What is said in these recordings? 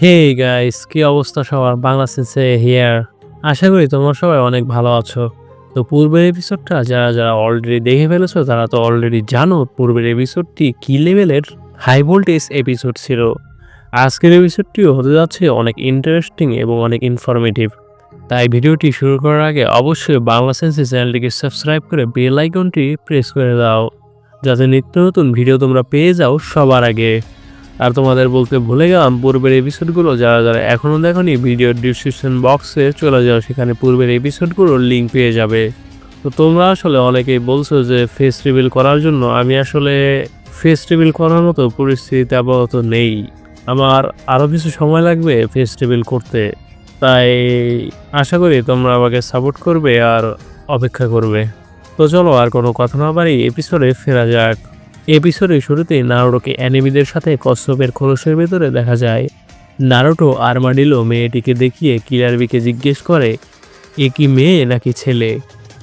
Hey guys, কি অবস্থা সবার? বাংলা সেন্সে হিয়ার। আশা করি তোমরা সবাই অনেক ভালো আছো। তো পূর্বের এপিসোডটা যারা অলরেডি দেখে ফেলেছো তারা তো অলরেডি জানো পূর্বের এপিসোডটি কি লেভেলের হাই ভোল্টেজ এপিসোড ছিল। আজকের এপিসোডটিও হতে যাচ্ছে অনেক ইন্টারেস্টিং এবং অনেক ইনফরমেটিভ। তাই ভিডিওটি শুরু করার আগে অবশ্যই বাংলা সেন্সে চ্যানেলটিকে সাবস্ক্রাইব করে বেল আইকনটি প্রেস করে দাও, যাতে নিত্য নতুন ভিডিও তোমরা পেয়ে যাও সবার আগে। আর তোমাদের বলতে ভুলে গেলাম, পূর্বের এপিসোডগুলো যারা এখনও দেখোনি ভিডিওর ডিসক্রিপশন বক্সে চলে যাও, সেখানে পূর্বের এপিসোডগুলোর লিঙ্ক পেয়ে যাবে। তো তোমরা আসলে অনেকেই বলছো যে ফেস রিভিল করার জন্য, আমি আসলে ফেস রিভিল করার মতো পরিস্থিতিতে আপাতত নেই। আমার আরও কিছু সময় লাগবে ফেস রিভিল করতে। তাই আশা করি তোমরা আমাকে সাপোর্ট করবে আর অপেক্ষা করবে। তো চলো আর কোনো কথা না বাড়ি এপিসোডে ফেরা যাক। এপিসোডের শুরুতেই নারুটোকে অ্যানিমিদের সাথে কচ্ছপের খোলসের ভেতরে দেখা যায়। নারুটো আর্মাডিলো মেয়েটিকে দেখিয়ে কিলার বিকে জিজ্ঞেস করে, এ কি মেয়ে নাকি ছেলে?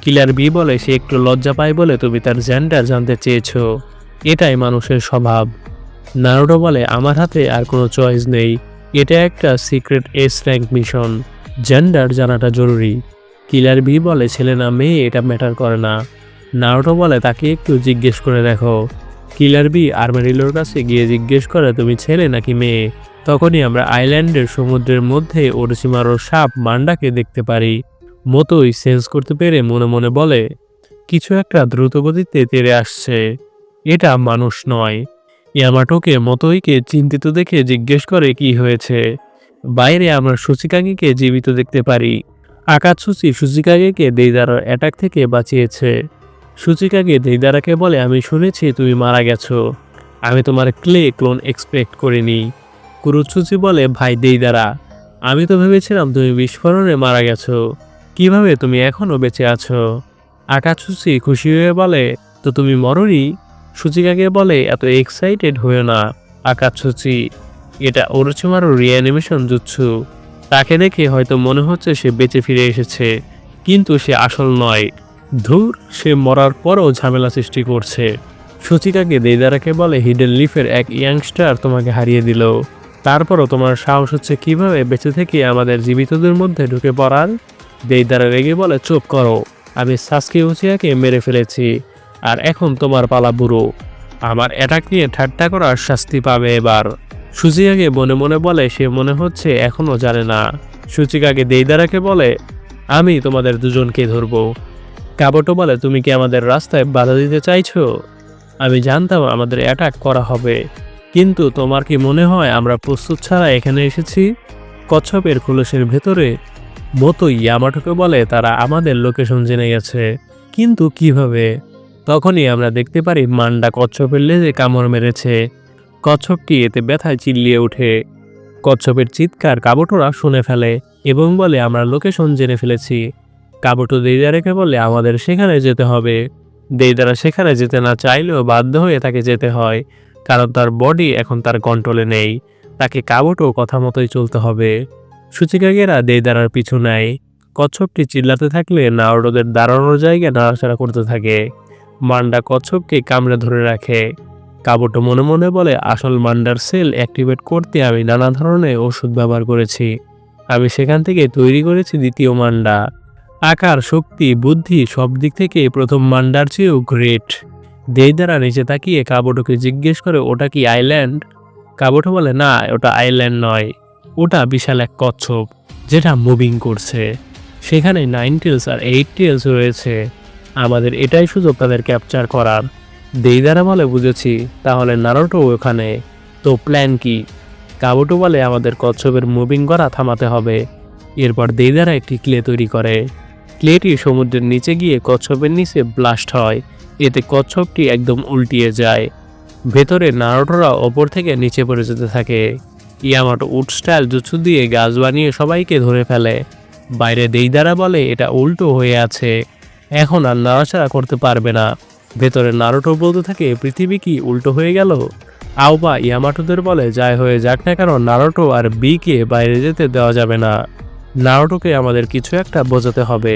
কিলার বি বলে সে একটু লজ্জা পায় বলে তুমি তার জেন্ডার জানতে চেয়েছো। এটাই মানুষের স্বভাব। নারুটো বলে, আমার হাতে আর কোনো চয়েস নেই, এটা একটা secret S rank mission, gender জানাটা জরুরি। কিলার বি বলে, ছেলে না মেয়ে এটা ম্যাটার করে না। নারুটো বলে, তাকে একটু জিজ্ঞেস করে দেখো। কিলার বি আর্মাডিলোর কাছে গিয়ে জিজ্ঞেস করে, তুমি ছেলে নাকি মেয়ে? তখনই আমরা আইল্যান্ডের সমুদ্রের মধ্যে ওরোচিমারোর সাপ মান্ডাকে দেখতে পারি। মতোই সেন্স করতে পেরে মনে মনে বলে, কিছু একটা দ্রুতগতিতে তেড়ে আসছে, এটা মানুষ নয়। ইয়ামাটোকে মতোইকে চিন্তিত দেখে জিজ্ঞেস করে কি হয়েছে। বাইরে আমরা সুচিকাগেকে জীবিত দেখতে পারি। আকাতসুচি সুচিকাগেকে দেইদারার অ্যাটাক থেকে বাঁচিয়েছে। সুচিকাগে দেইদারাকে বলে, আমি শুনেছি তুমি মারা গেছো, আমি তোমার ক্লোন এক্সপেক্ট করিনি। কুরুৎসুচি বলে, ভাই দেইদারা, আমি তো ভেবেছিলাম তুমি বিস্ফোরণে মারা গেছো, কিভাবে তুমি এখনো বেঁচে আছো? আকাতসুচি খুশি হয়ে বলে, তো তুমি মরনি? সুচিকাগে বলে, এত এক্সাইটেড হয়েও না আকাতসুচি, এটা ওরোচিমারও রিঅ্যানিমেশন জুৎসু। তাকে দেখে হয়তো মনে হচ্ছে সে বেঁচে ফিরে এসেছে, কিন্তু সে আসল নয়। ধুর, সে মরার পরও ঝামেলা সৃষ্টি করছে। সুচিকাগে দেইদারাকে বলে, হিডেন লিফের এক ইয়াংস্টার তোমাকে হারিয়ে দিল, তারপরও তোমার সাহস হচ্ছে কিভাবে বেঁচে থেকে আমাদের জীবিতদের মধ্যে ঢুকে পড়ার? দেইদারা রেগে বলে, চুপ করো, আমি সাসকে উচিয়াকে মেরে ফেলেছি, আর এখন তোমার পালা বুড়ো। আমার অ্যাটাক নিয়ে ঠাট্টা করার শাস্তি পাবে এবার। সুচিকাগে মনে মনে বলে, সে মনে হচ্ছে এখনও জানে না। সুচিকাগে দেইদারাকে বলে, আমি তোমাদের দুজনকে ধরবো। কাবুটো বলে, তুমি কি আমাদের রাস্তায় বাধা দিতে চাইছো? আমি জানতাম আমাদের অ্যাটাক করা হবে, কিন্তু তোমার কি মনে হয় আমরা প্রস্তুত ছাড়া এখানে এসেছি? কচ্ছপের খোলসের ভেতরে মতোই ইয়ামাটোকে বলে, তারা আমাদের লোকেশন জেনে গেছে, কিন্তু কিভাবে? তখনই আমরা দেখতে পারি মান্ডা কচ্ছপের লেজে কামড় মেরেছে। কচ্ছপটি এতে ব্যথায় চিল্লিয়ে ওঠে। কচ্ছপের চিৎকার কাবুটোরা শুনে ফেলে এবং বলে, আমরা লোকেশন জেনে ফেলেছি। কাবুটো দেইদারাকে বলে, আমাদের সেখানে যেতে হবে। দেইদারা সেখানে যেতে না চাইলেও বাধ্য হয়ে তাকে যেতে হয়, কারণ তার বডি এখন তার কন্ট্রোলে নেই। তাকে কাবুটো কথা মতোই চলতে হবে। সুচিকাগেরা দেইদারার পিছু নেয়। কচ্ছপটি চিল্লাতে থাকলে নারুটোদের দাঁড়ানোর জায়গায় নাড়াচাড়া করতে থাকে। মান্ডা কচ্ছপকে কামড়ে ধরে রাখে। কাবুটো মনে মনে বলে, আসল মান্ডার সেল অ্যাক্টিভেট করতে আমি নানা ধরনের ওষুধ ব্যবহার করেছি, আমি সেখান থেকে তৈরি করেছি দ্বিতীয় মান্ডা। আকার, শক্তি, বুদ্ধি সব দিক থেকে প্রথম মান্ডার চেয়েও গ্রেট। দেইদারা নিচে তাকিয়ে কাবুটোকে জিজ্ঞেস করে, ওটা কি আইল্যান্ড? কাবুটো বলে, না, ওটা আইল্যান্ড নয়, ওটা বিশাল এক কচ্ছপ যেটা মুভিং করছে। সেখানে 9 টেলস আর 8 টেলস রয়েছে, আমাদের এটাই সুযোগ তাদের ক্যাপচার করার। দেইদারা বলে, বুঝেছি, তাহলে নারুটো ওখানে, তো প্ল্যান কি? কাবুটো বলে, আমাদের কচ্ছপের মুভিং করা থামাতে হবে। এরপর দেইদারা একটি ক্লে তৈরি করে। ক্লেটি সমুদ্রের নিচে গিয়ে কচ্ছপের নিচে ব্লাস্ট হয়, এতে কচ্ছপটি একদম উল্টিয়ে যায়। ভেতরে নারুটোরা ওপর থেকে নিচে পড়ে যেতে থাকে। ইয়ামাটো উড স্টাইল জুৎসু দিয়ে গাছ বানিয়ে সবাইকে ধরে ফেলে। বাইরে দেইদারা বলে, এটা উল্টো হয়ে আছে, এখন আর নাড়াচাড়া করতে পারবে না। ভেতরে নারুটো বলতে থাকে, পৃথিবী কি উল্টো হয়ে গেল? আওবা ইয়ামাটোদের বলে, যাই হয়ে যাক না কেন, নারুটো আর বিকে বাইরে যেতে দেওয়া যাবে না। নারুটোকে আমাদের কিছু একটা বোঝাতে হবে।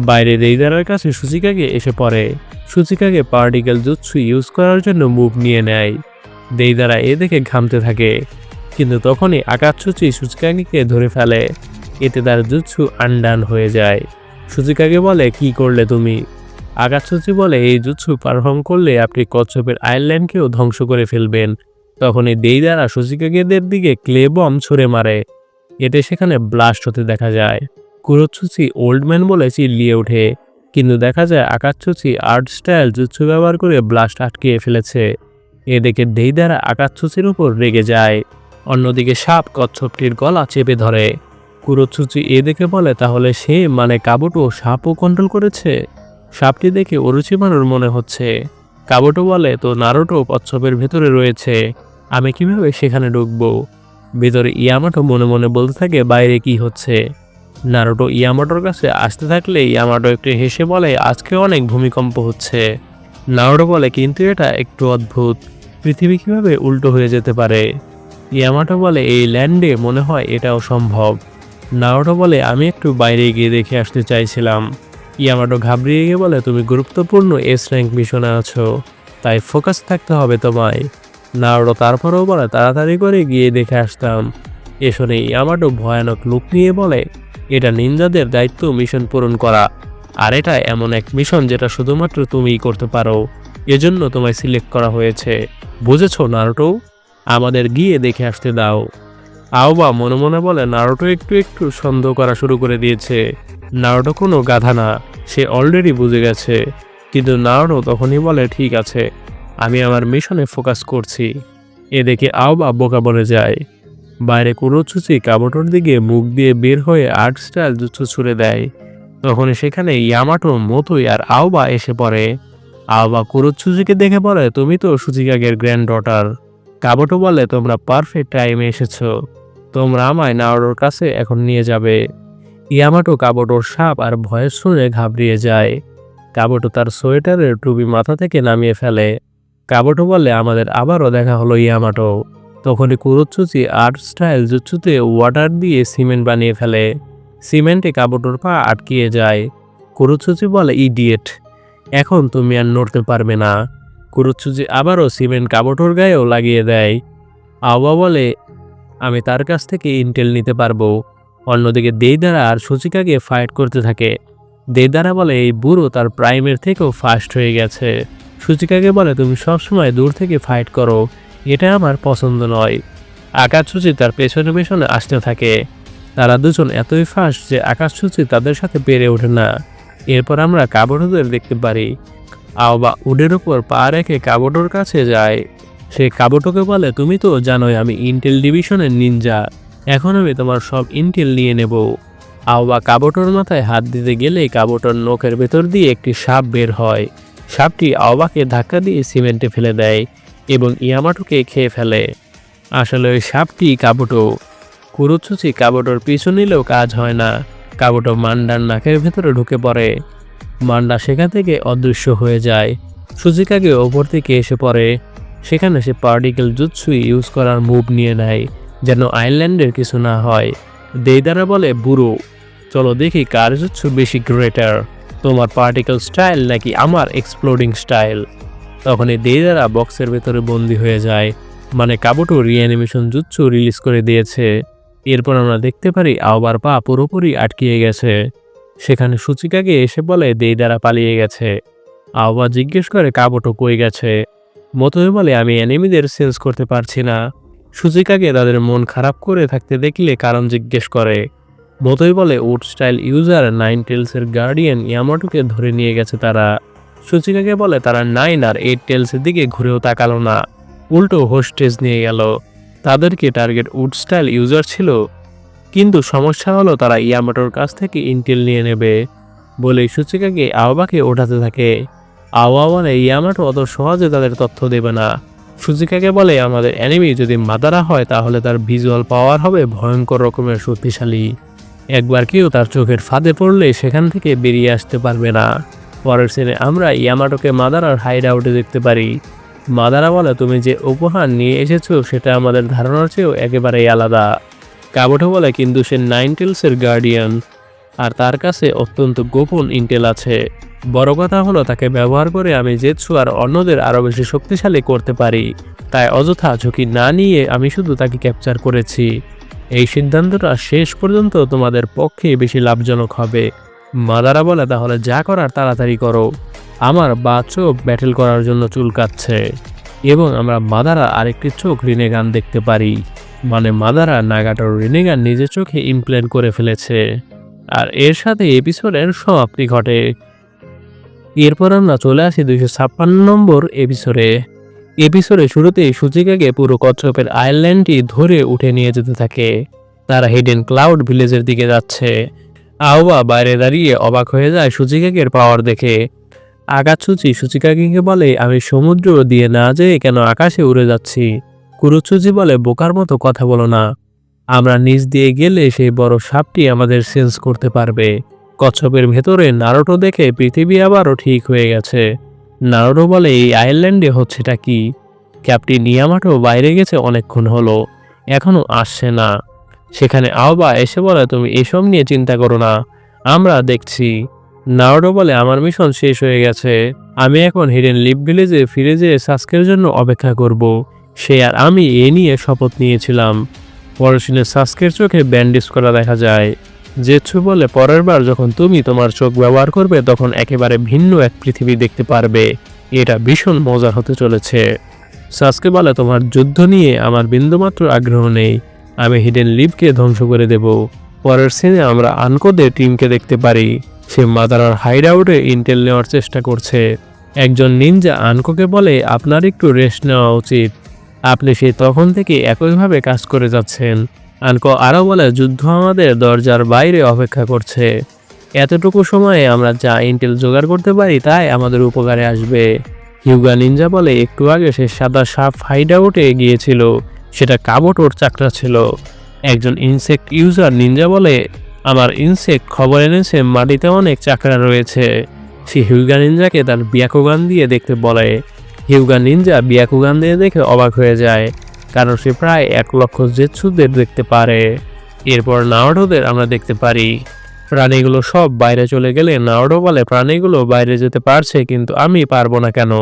বাইরে দেইদারার কাছে সুচিকাগে এসে পড়ে। সুচিকাগে পার্টিকেল জুৎসু ইউজ করার জন্য মুভ নিয়ে নেয়। দেইদারা এ দেখে ঘামতে থাকে। কিন্তু তখনই আকাতসুচি সুচিকাগেকে ধরে ফেলে। এতে তার জুৎসু আনডান হয়ে যায়। সুচিকাগে বলে, কি করলে তুমি? আকাতসুচি বলে, এই জুৎসু পারফর্ম করলে আপনি কচ্ছপের আইল্যান্ডকেও ধ্বংস করে ফেলবেন। তখনই দেইদারা সুচিকাগেদের দিকে ক্লে বম ছুড়ে মারে। এতে সেখানে ব্লাস্ট হতে দেখা যায়। কুরোৎসুচি ওল্ড ম্যান বলে চিল্লিয়ে ওঠে, কিন্তু দেখা যায় আকাতসুচি আর্ট স্টাইল জুৎসু ব্যবহার করে ব্লাস্ট আটকিয়ে ফেলেছে। এ দেখে দেইদারা আকাতসুচির উপর রেগে যায়। অন্যদিকে সাপ কচ্ছপটির গলা চেপে ধরে। কুরোৎসুচি এ দেখে বলে, তাহলে সে মানে কাবুটো সাপও কন্ট্রোল করেছে। সাপটি দেখে অরুচিমারুর মনে হচ্ছে। কাবুটো বলে, তো নারুটো কচ্ছপের ভেতরে রয়েছে, আমি কিভাবে সেখানে ঢুকবো? ভেতরে ইয়ামাটো মনে মনে বলতে থাকে, বাইরে কি হচ্ছে? নারুটো ইয়ামাটোর কাছে আসতে থাকলে ইয়ামাটো একটু হেসে বলে, আজকে অনেক ভূমিকম্প হচ্ছে। নারুটো বলে, কিন্তু এটা একটু অদ্ভুত, পৃথিবী কিভাবে উল্টো হয়ে যেতে পারে? ইয়ামাটো বলে, এই ল্যান্ডে মনে হয় এটাও সম্ভব। নারুটো বলে, আমি একটু বাইরে গিয়ে দেখে আসতে চাইছিলাম। ইয়ামাটো ঘাবড়িয়ে গিয়ে বলে, তুমি গুরুত্বপূর্ণ এস র্যাঙ্ক মিশনে আছো, তাই ফোকাস থাকতে হবে তোমায়। নারুটো তারপরেও বলে, তাড়াতাড়ি করে গিয়ে দেখে আসতাম। এ শুনে ইয়ামাটো ভয়ানক লুক নিয়ে বলে, এটা নিনজাদের দায়িত্ব মিশন পূরণ করা, আর এটা এমন এক মিশন যেটা শুধুমাত্র তুমিই করতে পারো, এজন্য তোমায় সিলেক্ট করা হয়েছে, বুঝেছো নারুটো? আমাদের গিয়ে দেখে আসতে দাও। আওবা মনে মনে বলে, নারুটো একটু একটু সন্দেহ করা শুরু করে দিয়েছে। নারুটো কোনো গাধা না, সে অলরেডি বুঝে গেছে। কিন্তু নারুটো তখনই বলে, ঠিক আছে, আমি আমার মিশনে ফোকাস করছি। এ দেখে আওবা বোকা বনে যায়। বাইরে কুরোৎসুচি কাবুটোর দিকে মুখ দিয়ে বের হয়ে আর্ট স্টাইল জুৎসু ছুড়ে দেয়। তখন সেখানে ইয়ামাটো, মোতোই আর আওবা এসে পড়ে। আওবা কুরোৎসুচিকে দেখে বলে, তুমি তো সুচিকাগের গ্র্যান্ড ডটার। কাবুটো বলে, তোমরা পারফেক্ট টাইমে এসেছো, তোমরা আমায় নারুটোর কাছে এখন নিয়ে যাবে। ইয়ামাটো কাবুটোর সাপ আর ভয়েস শুনে ঘাবড়িয়ে যায়। কাবুটো তার সোয়েটারের টুপি মাথা থেকে নামিয়ে ফেলে। কাবুটো বলে, আমাদের আবারও দেখা হলো ইয়ামাটো। তখনই কুরোৎসুচি আর্ট স্টাইল জুৎসুতে ওয়াটার দিয়ে সিমেন্ট বানিয়ে ফেলে। সিমেন্টে কাবুটোর পা আটকিয়ে যায়। কুরোৎসুচি বলে, ইডিয়েট, এখন তুমি আর নড়তে পারবে না। কুরোৎসুচি আবারও সিমেন্ট কাবুটোর গায়েও লাগিয়ে দেয়। আওবা বলে, আমি তার কাছ থেকে ইন্টেল নিতে পারবো। অন্যদিকে দেইদারা আর সুচিকাগে ফাইট করতে থাকে। দেইদারা বলে, এই বুড়ো তার প্রাইমের থেকেও ফাস্ট হয়ে গেছে। সুচিকাগে বলে, তুমি সবসময় দূর থেকে ফাইট করো, এটা আমার পছন্দ নয়। আকাতসুচি তার পেছনে পেছনে আসতে থাকে। তারা দুজন এতই ফাস্ট যে আকাতসুচি তাদের সাথে পেরে ওঠে না। এরপর আমরা কাবুটোদের দেখতে পারি। আওবা উডের উপর পা রেখে কাবুটোর কাছে যায়। সে কাবুটোকে বলে, তুমি তো জানোই আমি ইন্টেল ডিভিশনের নিনজা, এখন আমি তোমার সব ইন্টেল নিয়ে নেব। আওবা কাবুটোর মাথায় হাত দিতে গেলেই কাবুটোর নখের ভেতর দিয়ে একটি সাপ বের হয়। সাপটি আওবাকে ধাক্কা দিয়ে সিমেন্টে ফেলে দেয় এবং ইয়ামাটোকে খেয়ে ফেলে। আসলে ওই সাপটি কাবুটো। কুরোৎসুচি কাবুটোর পিছু নিলেও কাজ হয় না। কাবুটো মান্ডার নাকের ভেতরে ঢুকে পড়ে। মান্ডা সেখান থেকে অদৃশ্য হয়ে যায়। সুচিকাগে ওপর থেকে এসে পড়ে। সেখানে সে পার্টিকেল জুৎসু ইউজ করার মুভ নিয়ে নেয়, যেন আইল্যান্ডের কিছু না হয়। দেইদারা বলে, বুড়ো, চলো দেখি কার জুৎসু বেশি গ্রেটার, তোমার পার্টিকেল স্টাইল নাকি আমার এক্সপ্লোডিং স্টাইল। তখনই দেইদারা বক্সের ভেতরে বন্দি হয়ে যায়, মানে কাবুটো রিঅ্যানিমেশন জুৎসু রিলিজ করে দিয়েছে। এরপর আমরা দেখতে পারি আওবার পা পুরোপুরি আটকিয়ে গেছে। সেখানে সুচিকাগে এসে বলে, দেইদারা পালিয়ে গেছে। আওবা জিজ্ঞেস করে, কাবুটো কই গেছে? মোতোই বলে, আমি এনিমিদের সেন্স করতে পারছি না। সুচিকাগে তাদের মন খারাপ করে থাকতে দেখলে কারণ জিজ্ঞেস করে। মোতোই বলে, উড স্টাইল ইউজার নাইন টেলসের গার্ডিয়ান ইয়ামাটোকে ধরে নিয়ে গেছে তারা। সুচিকাগে বলে, তারা 9 আর 8 টেলসের দিকে ঘুরেও তাকালো না, উল্টো হোস্টেজ নিয়ে গেল। তাদেরকে টার্গেট উড স্টাইল ইউজার ছিল, কিন্তু সমস্যা হলো তারা ইয়ামাটোর কাছ থেকে ইন্টেল নিয়ে নেবে বলেই সুচিকাগে আওবাকে ওঠাতে থাকে। আওবা বলে, ইয়ামাটো অত সহজে তাদের তথ্য দেবে না। সুচিকাগে বলে, আমাদের এনিমি যদি মাদারা হয় তাহলে তার ভিজুয়াল পাওয়ার হবে ভয়ঙ্কর রকমের শক্তিশালী। একবার কেউ তার চোখের ফাঁদে পড়লে সেখান থেকে বেরিয়ে আসতে পারবে না। পরের সিনে আমরা ইয়ামাটোকে মাদারার হাইড আউটে দেখতে পারি। মাদারা বলে, তুমি যে উপহার নিয়ে এসেছো সেটা আমাদের ধারণার চেয়েও একেবারেই আলাদা। কাবুটো বলে, কিন্তু সে 9 টেলসের গার্ডিয়ান, আর তার কাছে অত্যন্ত গোপন ইন্টেল আছে। বড় কথা হলো তাকে ব্যবহার করে আমি জেৎসু আর অন্যদের আরও বেশি শক্তিশালী করতে পারি। তাই অযথা ঝুঁকি না নিয়ে আমি শুধু তাকে ক্যাপচার করেছি। এই সিদ্ধান্তটা শেষ পর্যন্ত তোমাদের পক্ষে বেশি লাভজনক হবে। মাদারা বলে, তাহলে যা করার তাড়াতাড়ি করো। আমার বা চোখ ব্যাটেল করার জন্য চুলকাচ্ছে এবং আমরা মাদারা আরেকটি চোখ রিনেগান দেখতে পারি। মানে মাদারা নাগাটোর রিনেগান নিজের চোখে ইমপ্ল্যান্ট করে ফেলেছে। আর এর সাথে এপিসোডের সমাপ্তি ঘটে। এরপর আমরা চলে আসি 256 নম্বর এপিসোডে শুরুতেই সুচিকাকে পুরো কচ্ছপের আইল্যান্ডটি ধরে উঠে নিয়ে যেতে থাকে। তারা হিডেন ক্লাউড ভিলেজের দিকে যাচ্ছে। আওবা বাইরে দাঁড়িয়ে অবাক হয়ে যায় সুচিকাকের পাওয়ার দেখে। আগাছুচি সুচিকাকে বলে, আমি সমুদ্র দিয়ে না যেয়ে কেন আকাশে উড়ে যাচ্ছি। কুরুচুচি বলে, বোকার মতো কথা বলো না। আমরা নিচ দিয়ে গেলে সেই বড় সাপটি আমাদের সেন্স করতে পারবে। কচ্ছপের ভেতরে নারুটো দেখে পৃথিবী আবারও ঠিক হয়ে গেছে। নারুটো বলে, এই আয়ারল্যান্ডে হচ্ছেটা কি? ক্যাপ্টেন ইয়ামাটো বাইরে গেছে অনেকক্ষণ হলো, এখনো আসছে না। সেখানে আওবা এসে বলে, তুমি এসব নিয়ে চিন্তা করো না, আমরা দেখছি। নারুটো বলে, আমার মিশন শেষ হয়ে গেছে। আমি এখন হিডেন লিপ ভিলেজে ফিরে যেয়ে সাস্কের জন্য অপেক্ষা করব। সে আর আমি এ নিয়ে শপথ নিয়েছিলাম। পরের সিনে সাস্কের চোখে ব্যান্ডেজ করা দেখা যায়। জেৎসু বলে, পরের বার যখন তুমি তোমার চোখ ব্যবহার করবে তখন একেবারে ভিন্ন এক পৃথিবী দেখতে পারবে। এটা ভীষণ মজার হতে চলেছে। সাস্কে বলে, তোমার যুদ্ধ নিয়ে আমার বিন্দুমাত্র আগ্রহ নেই। আমি হিডেন লিপকে ধ্বংস করে দেব। পরের সিনে আমরা আনকোদের টিমকে দেখতে পারি। সে মাদারার হাইড আউটে ইন্টেল নেওয়ার চেষ্টা করছে। একজন নিনজা আনকোকে বলে, আপনার একটু রেস্ট নেওয়া উচিত। আপনি সেই তখন থেকে একইভাবে কাজ করে যাচ্ছেন। আনকো আরও বলে, যুদ্ধ আমাদের দরজার বাইরে অপেক্ষা করছে। এতটুকু সময়ে আমরা যা ইন্টেল জোগাড় করতে পারি তাই আমাদের উপকারে আসবে। হিউগা নিনজা বলে, একটু আগে সে সাদা সাপ হাইড আউটে গিয়েছিল, সেটা কাবুটোর চাকরা ছিল। একজন ইনসেক্ট ইউজার নিনজা বলে, আমার ইনসেক্ট খবর এনেছে মাটিতে অনেক চাকরা রয়েছে। সে হিউগা নিনজাকে তার ব্যাকুগান দিয়ে দেখতে বলে। হিউগা নিনজা ব্যাকুগান দিয়ে দেখে অবাক হয়ে যায়, কারণ সে প্রায় 1 লক্ষ জেৎসুদের দেখতে পারে। এরপর নারুটোদের আমরা দেখতে পারি। প্রাণীগুলো সব বাইরে চলে গেলে নারুটো বলে, প্রাণীগুলো বাইরে যেতে পারছে কিন্তু আমি পারবো না কেন?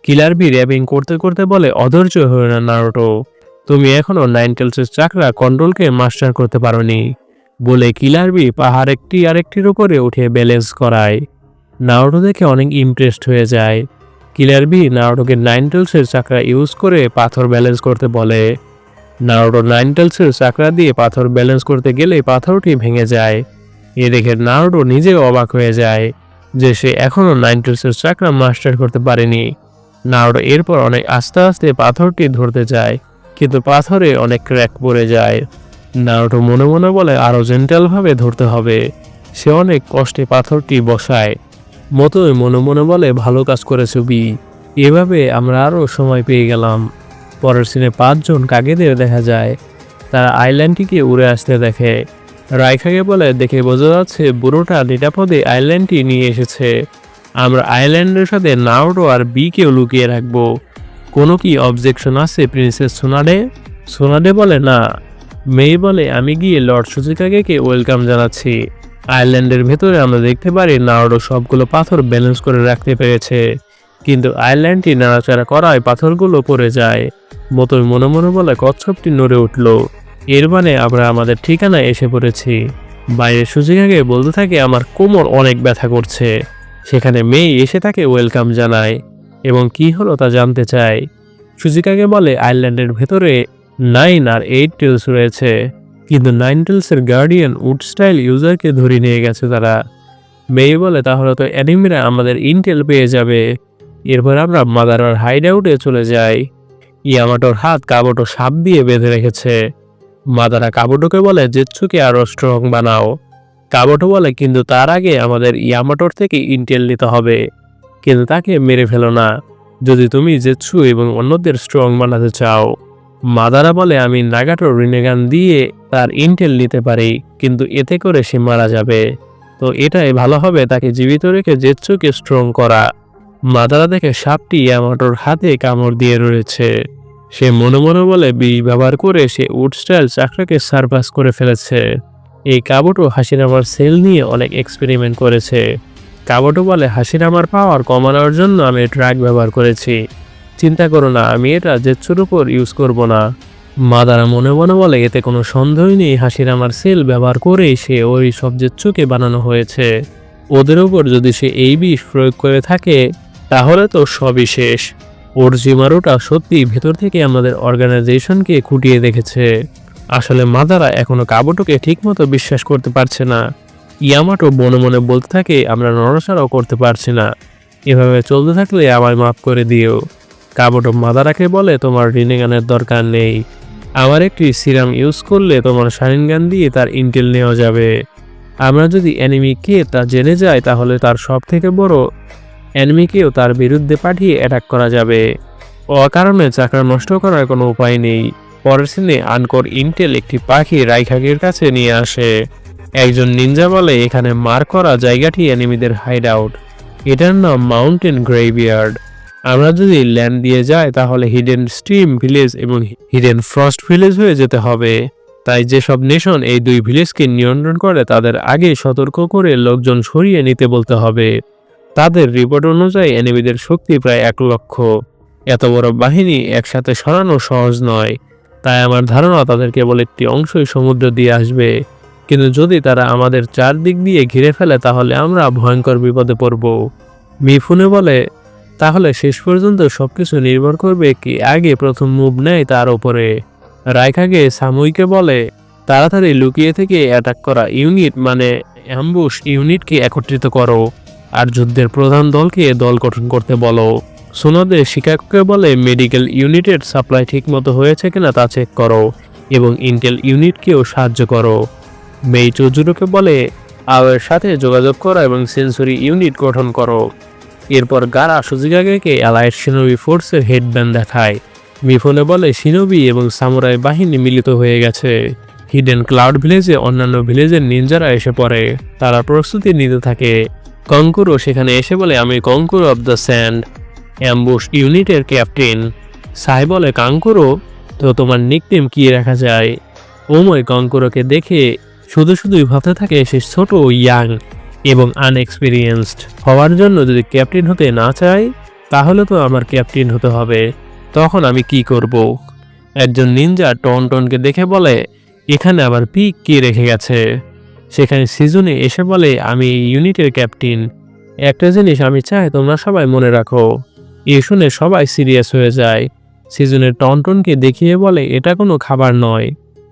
কিলার বি র্যাপিং করতে করতে বলে, অধৈর্য হয়ে না নারুটো, তুমি এখনো নাইন টেলসের চাকরা কন্ট্রোলকে মাস্টার করতে পারোনি। বলে কিলার বি পাহাড় একটি আরেকটির উপরে উঠে ব্যালেন্স করায়। নারুটো দেখে অনেক ইমপ্রেসড হয়ে যায়। কিলার বি নারুটোকে নাইন টেলসের চাকরা ইউজ করে পাথর ব্যালেন্স করতে বলে। নারুটো নাইন টেলসের চাকরা দিয়ে পাথর ব্যালেন্স করতে গেলে পাথরটি ভেঙে যায়। এ দেখে নারুটো নিজেও অবাক হয়ে যায় যে সে এখনো নাইন টেলসের চাকরা মাস্টার করতে পারেনি। নারুটো এরপর অনেক আস্তে আস্তে পাথরটি ধরতে যায়, কিন্তু পাথরে অনেক ক্র্যাক পড়ে যায়। নারুটো মনে মনে বলে, আরও জেন্টালভাবে ধরতে হবে। সে অনেক কষ্টে পাথরটি বসায়। মতোই মনে মনে বলে, ভালো কাজ করেছ বি। এভাবে আমরা আরও সময় পেয়ে গেলাম। পরের সিনে 5 জন কাগেদের দেখা যায়। তারা আইল্যান্ডটিকে উড়ে আসতে দেখে। রাইখাকে বলে, দেখে বোঝা যাচ্ছে বুড়োটা নিরাপদে আইল্যান্ডটি নিয়ে এসেছে। আমরা আইল্যান্ডের সাথে নারুটো আর বিকেও লুকিয়ে রাখবো। কোনো কি অবজেকশন আছে প্রিন্সেস সোনাডে? সোনাডে বলে, না। মেই বলে, আমি গিয়ে লর্ড সুচিকাকে ওয়েলকাম জানাচ্ছি। আইল্যান্ডের ভেতরে আমরা দেখতে পারি নারুটো সবগুলো পাথর ব্যালেন্স করে রাখতে পেরেছে, কিন্তু আইল্যান্ডটি নাড়াচাড়া করায় পাথরগুলো পড়ে যায়। মতোই মনে মনে বলে, কচ্ছপটি নড়ে উঠল, এর মানে আমরা আমাদের ঠিকানায় এসে পড়েছি। বাইরে সুচিকাকে বলতে থাকে, আমার কোমর অনেক ব্যথা করছে। সেখানে মেই এসে তাকে ওয়েলকাম জানায় এবং কি হলো তা জানতে চায়। সুচিকাকে বলে, আইল্যান্ডের ভেতরে 9 আর 8 টেলস রয়েছে, কিন্তু 9 টেলসের গার্ডিয়ান উড স্টাইল ইউজারকে ধরে নিয়ে গেছে তারা। মেই বলে, তাহলে তো অ্যানিমিরা আমাদের ইন্টেল পেয়ে যাবে। এরপর আমরা মাদারার হাইড আউটে চলে যাই। ইয়ামাটোর হাত কাবুটো সাপ দিয়ে বেঁধে রেখেছে। মাদারা কাবুটোকে বলে, জেৎসুকে আরও স্ট্রং বানাও। কাবুটো বলে, কিন্তু তার আগে আমাদের ইয়ামাটোর থেকে ইন্টেল নিতে হবে, কিন্তু তাকে মেরে ফেলো না যদি তুমি জেৎসু এবং অন্যদের স্ট্রং বানাতে চাও। মাদারা বলে, আমি নাগাটোর রিনেগান দিয়ে তার ইন্টেল নিতে পারি, কিন্তু এতে করে সে মারা যাবে। তো এটাই ভালো হবে তাকে জীবিত রেখে জেৎসুকে স্ট্রং করা। মাদারা দেখে সাপটি ইয়ামাটোর হাতে কামড় দিয়ে রয়েছে। সে মনে মনে বলে, বিষ ব্যবহার করে সে উড স্টাইল চাকরাকে সারপাস করে ফেলেছে। এই কাবুটো হাসিরামার সেল নিয়ে অনেক এক্সপেরিমেন্ট করেছে। কাবুটো বলে, হাসিরামার পাওয়ার কমানোর জন্য আমি ড্রাগ ব্যবহার করেছি, চিন্তা করো না, আমি এটা জেৎসুর উপর ইউজ করব না। মাদারা মনে মনে বলে, এতে কোনো সন্দেহই নেই হাসিরামার সেল ব্যবহার করেই সে ওই সব জেৎসুকে বানানো হয়েছে। ওদের উপর যদি সে এই বিষ প্রয়োগ করে থাকে তাহলে তো সবই শেষ। ওরজিমারুটা সত্যি ভেতর থেকে আমাদের অর্গানাইজেশনকে খুঁটিয়ে দেখেছে। আসলে মাদারা এখনো কাবুটোকে ঠিকমতো বিশ্বাস করতে পারছে না। ইয়ামাটো মনে মনে বলতে থাকে, আমরা নড়াচড়াও করতে পারছি না। এভাবে চলতে থাকলে আমায় মাফ করে দিও। কাবুটো মাদারাকে বলে, তোমার রিনেগানের দরকার নেই। আমার একটি সিরাম ইউজ করলে তোমার শারিনগান দিয়ে তার ইন্টেল নেওয়া যাবে। আমরা যদি অ্যানিমিকে তা জেনে যাই তাহলে তার সব থেকে বড় অ্যানিমিকেও তার বিরুদ্ধে পাঠিয়ে অ্যাটাক করা যাবে। অকারণে চাকরা নষ্ট করার কোনো উপায় নেই। পরের সিনে আনকোর ইন্টেল একটি পাখি রাইখাগের কাছে নিয়ে আসে। একজন নিনজা বলে, এখানে মার্ক করা জায়গাটি অ্যানিমিদের হাইড আউট। এটার নাম মাউন্টেন গ্রেভিয়ার্ড। আমরা যদি ল্যান্ড দিয়ে যাই তাহলে হিডেন স্ট্রিম ভিলেজ এবং হিডেন ফ্রস্ট ভিলেজ হয়ে যেতে হবে। তাই যেসব নেশন এই দুই ভিলেজকে নিয়ন্ত্রণ করে তাদের আগে সতর্ক করে লোকজন সরিয়ে নিতে বলতে হবে। তাদের রিপোর্ট অনুযায়ী এনিমিদের শক্তি প্রায় 1 লক্ষ। এত বড় বাহিনী একসাথে সরানো সহজ নয়। তাই আমার ধারণা তাদের কেবল একটি অংশই সমুদ্র দিয়ে আসবে। কিন্তু যদি তারা আমাদের চারদিক দিয়ে ঘিরে ফেলে তাহলে আমরা ভয়ঙ্কর বিপদে পড়ব। মিফুনে বলে, তাহলে শেষ পর্যন্ত সবকিছু নির্ভর করবে কি আগে প্রথম মুভ নেয় তার উপরে। রাইখাগে সামুইকে বলে, তাড়াতাড়ি লুকিয়ে থেকে অ্যাটাক করা ইউনিট মানে অ্যাম্বুশ ইউনিটকে একত্রিত করো আর যুদ্ধের প্রধান দলকে দল গঠন করতে বলো। সোনাদে শিকাগোকে বলে, মেডিকেল ইউনিটের সাপ্লাই ঠিকমতো হয়েছে কিনা তা চেক করো এবং ইন্টেল ইউনিটকেও সাহায্য করো। মেই চৌজুরোকে বলে, আওয়ের সাথে যোগাযোগ করো এবং সেন্সরি ইউনিট গঠন করো। এরপর গারা সুজিগাগেকে অ্যালাইড সিনোবি ফোর্সের হেডব্যান্ড দেখায়। মিফুনে বলে, সিনোবি এবং সামুরাই বাহিনী মিলিত হয়ে গেছে। হিডেন ক্লাউড ভিলেজে অন্যান্য ভিলেজের নিনজারা এসে পড়ে। তারা প্রস্তুতি নিতে থাকে। কঙ্কুরো সেখানে এসে বলে, আমি কঙ্কুরো অব দ্য স্যান্ড, অ্যাম্বুশ ইউনিটের ক্যাপ্টেন। সাই বলে, কাঙ্কুরো, তো তোমার নিকনেম কি রাখা যায়? ওময় কঙ্কুরোকে দেখে শুধুই ভাবতে থাকে সে ছোট, ইয়াং এবং আনএক্সপিরিয়েন্সড হওয়ার জন্য যদি ক্যাপ্টেন হতে না চাই তাহলে তো আমার ক্যাপ্টেন হতে হবে। তখন আমি কি করব? একজন নিনজা টনটনকে দেখে বলে, এখানে আবার পিক কে রেখে গেছে? সেখানে সিজনে এসে বলে, আমি ইউনিটের ক্যাপ্টেন। একটা জিনিস আমি চাই তোমরা সবাই মনে রাখো। এ শুনে সবাই সিরিয়াস হয়ে যায়। সিজনের টনটনকে দেখিয়ে বলে, এটা কোনো খাবার নয়।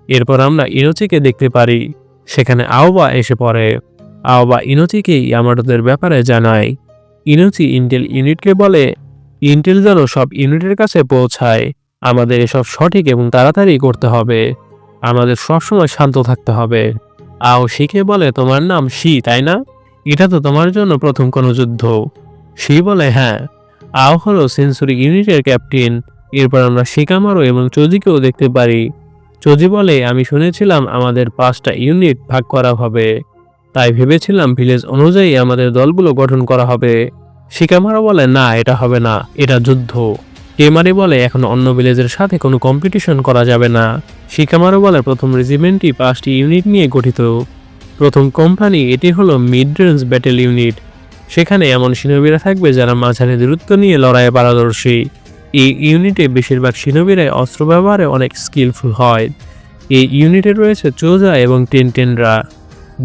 এরপর আমরা ইনোচিকে দেখতে পারি। সেখানে আওবা এসে পড়ে। আওবা ইনোচিকে ইয়ামাটোদের ব্যাপারে জানায়। ইনোচি ইন্টেল ইউনিটকে বলে, ইন্টেল যেন সব ইউনিটের কাছে পৌঁছায়। আমাদের এসব সঠিক এবং তাড়াতাড়ি করতে হবে। আমাদের সবসময় শান্ত থাকতে হবে। আও শিখে বলে, তোমার নাম শি তাই না? এটা তো তোমার জন্য প্রথম কোনো যুদ্ধ। শি বলে, হ্যাঁ। আও হলো সেন্সরি ইউনিটের ক্যাপ্টেন। এরপর আমরা শিকামারো এবং চোজিকেও দেখতে পারি। চোজি বলে, আমি শুনেছিলাম আমাদের 5টা ইউনিট ভাগ করা হবে, তাই ভেবেছিলাম ভিলেজ অনুযায়ী আমাদের দলগুলো গঠন করা হবে। শিকামারো বলে, না এটা হবে না, এটা যুদ্ধ। কেমারি বলে, এখন অন্য ভিলেজের সাথে কোনো কম্পিটিশন করা যাবে না। শিকামারো বলে, প্রথম রেজিমেন্টটি 5টি ইউনিট নিয়ে গঠিত। প্রথম কোম্পানি এটি হলো মিড রেঞ্জ ব্যাটেল ইউনিট। সেখানে এমন সিনোবিরা থাকবে যারা মাঝারি দূরত্ব নিয়ে লড়াইয়ে পারদর্শী। এই ইউনিটে বেশিরভাগ সিনোবিরাই অস্ত্র ব্যবহারে অনেক স্কিলফুল হয়। এই ইউনিটে রয়েছে চোজা এবং টেনটেনরা।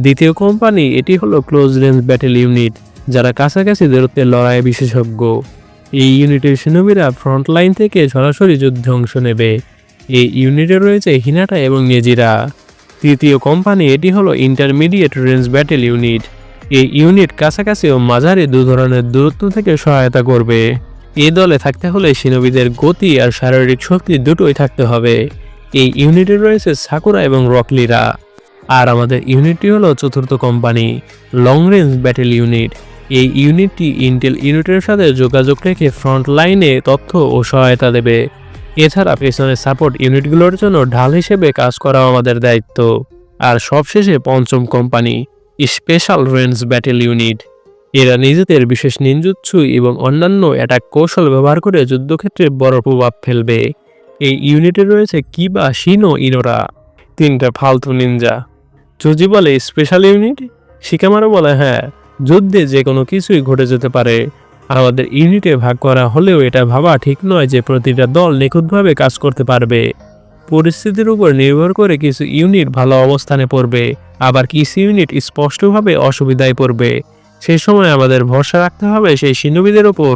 দ্বিতীয় কোম্পানি এটি হলো ক্লোজ রেঞ্জ ব্যাটেল ইউনিট, যারা কাছাকাছি দূরত্বের লড়াইয়ে বিশেষজ্ঞ। এই ইউনিটের সিনোবিরা ফ্রন্ট লাইন থেকে সরাসরি যুদ্ধে অংশ নেবে। এই ইউনিটে রয়েছে হিনাটা এবং নেজিরা। তৃতীয় কোম্পানি এটি হলো ইন্টারমিডিয়েট রেঞ্জ ব্যাটেল ইউনিট। এই ইউনিট কাছাকাছি ও মাঝারি দু ধরনের দূরত্ব থেকে সহায়তা করবে। এই দলে থাকতে হলে সিনোবিদের গতি আর শারীরিক শক্তি দুটোই থাকতে হবে। এই ইউনিটে রয়েছে সাকুরা এবং রকলিরা। আর আমাদের ইউনিটটি হলো চতুর্থ company, long range battle unit. এই ইউনিটটি ইন্টেল ইউনিটের সাথে যোগাযোগ রেখে ফ্রন্ট লাইনে তথ্য ও সহায়তা দেবে। এছাড়া পেছনের সাপোর্ট ইউনিটগুলোর জন্য ঢাল হিসেবে কাজ করাও আমাদের দায়িত্ব। আর সবশেষে পঞ্চম company, special range battle unit. এরা নিজেদের বিশেষ নিনজুৎসু এবং অন্যান্য অ্যাটাক কৌশল ব্যবহার করে যুদ্ধক্ষেত্রে বড় প্রভাব ফেলবে। এই ইউনিটে রয়েছে কিবা, শিনো, ইনোরা, 3টা ফালতু নিনজা। চুজি বলে, স্পেশাল ইউনিট? শিকামারও বলে, হ্যাঁ, যুদ্ধে যে কোনো কিছুই ঘটে যেতে পারে। আমাদের ইউনিটে ভাগ করা হলেও এটা ভাবা ঠিক নয় যে প্রতিটা দল নিখুঁতভাবে কাজ করতে পারবে। পরিস্থিতির উপর নির্ভর করে কিছু ইউনিট ভালো অবস্থানে পড়বে, আবার কিছু ইউনিট স্পষ্টভাবে অসুবিধায় পড়বে। সেই সময় আমাদের ভরসা রাখতে হবে সেই শিনোবিদের ওপর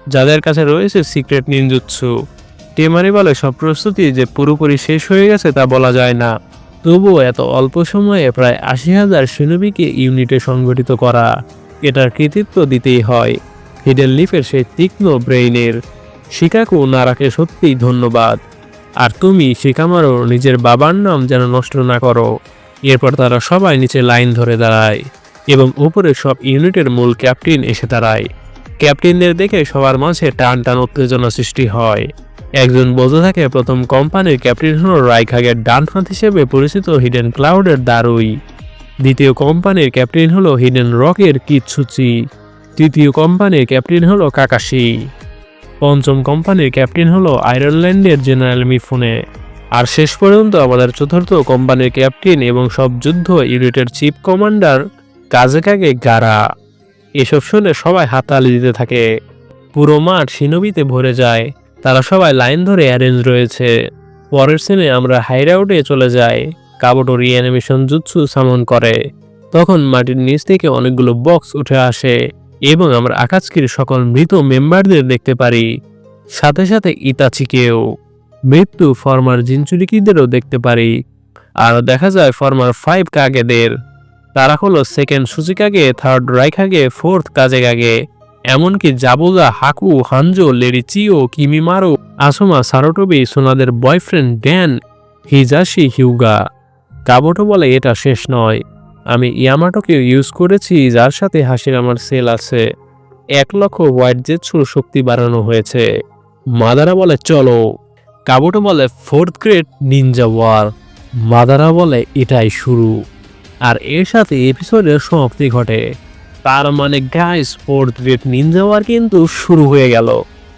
যাদের কাছে রয়েছে সিক্রেট নিনজুৎসু। টেমারি বলে সব প্রস্তুতি যে পুরোপুরি শেষ হয়ে গেছে তা বলা যায় না, তবুও এত অল্প সময়ে প্রায় ৮০,০০০ শিনোবিকে ইউনিটে সংগঠিত করা, এটার কৃতিত্ব দিতেই হয় হিডেন লিফের সেই তীক্ষ্ণ ব্রেইনের। শিকাকু নারাকে সত্যিই ধন্যবাদ। আর তুমি শিকামারও নিজের বাবার নাম যেন নষ্ট না করো। এরপর তারা সবাই নিচে লাইন ধরে দাঁড়ায় এবং উপরে সব ইউনিটের মূল ক্যাপ্টেন এসে দাঁড়ায়। ক্যাপ্টেনদের দেখে সবার মাঝে টান টান উত্তেজনা সৃষ্টি হয়। একজন বলতে থাকে প্রথম কোম্পানির ক্যাপ্টেন হল রাইখাগের ডান হাত হিসেবে পরিচিত হিডেন ক্লাউডের দারুই। দ্বিতীয় কোম্পানির ক্যাপ্টেন হলো হিডেন রকের কিৎসুচি। তৃতীয় কোম্পানির ক্যাপ্টেন হলো কাকাশি। পঞ্চম কোম্পানির ক্যাপ্টেন হলো আয়ারল্যান্ডের জেনারেল মিফুনে। আর শেষ পর্যন্ত আমাদের চতুর্থ কোম্পানির ক্যাপ্টেন এবং সব যুদ্ধ ইউনিটের চিফ কমান্ডার কাজেকাগে গারা। এসব শুনে সবাই হাততালি দিতে থাকে। পুরো মাঠ শিনোবিতে ভরে যায়। তারা সবাই লাইন ধরে অ্যারেঞ্জ রয়েছে। পরের সিনে আমরা হাইডআউটে চলে যাই। কাবুটো রিঅ্যানিমেশন জুৎসু সামন করে। তখন মাটির নিচ থেকে অনেকগুলো বক্স উঠে আসে এবং আমরা আকাজকির সকল মৃত মেম্বারদের দেখতে পারি, সাথে সাথে ইতাচিকেও। মৃত্যু ফর্মার জিনচুরিকিদেরও দেখতে পারি। আর দেখা যায় ফর্মার 5 কাগেদের। তারা হলো second Tsuchikage, third Raikage, fourth Kazekage, এমনকি জাবুগা, Haku, Hanzo, lady Chiyo, Kimimaro, Asuma, Sarutobi, সোনাদের boyfriend Dan, Hizashi, Hyuga. Kabuto বলে এটা শেষ নয়, আমি ইয়ামাটোকে ইউজ করেছি যার সাথে হাসির আমার সেল আছে। 1,00,000 হোয়াইট জেটসুর শক্তি বাড়ানো হয়েছে। মাদারা বলে চলো। কাবুটো বলে fourth grade ninja war. Madara বলে এটাই শুরু। আর এর সাথে এপিসোডের সমাপ্তি ঘটে। তার মানে guys, fourth grade ninja war কিন্তু শুরু হয়ে গেল।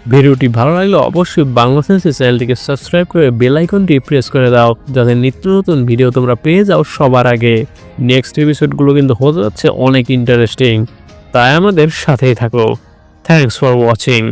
ভিডিওটি ভালো লাগলে অবশ্যই বাংলা সেন্সে চ্যানেলটিকে সাবস্ক্রাইব করে বেল আইকনটি প্রেস করে দাও, যাতে নিত্য নতুন ভিডিও তোমরা পেয়ে যাও সবার আগে। নেক্সট এপিসোডগুলো কিন্তু হতে যাচ্ছে অনেক ইন্টারেস্টিং, তাই আমাদের সাথেই থাকো। Thanks for watching.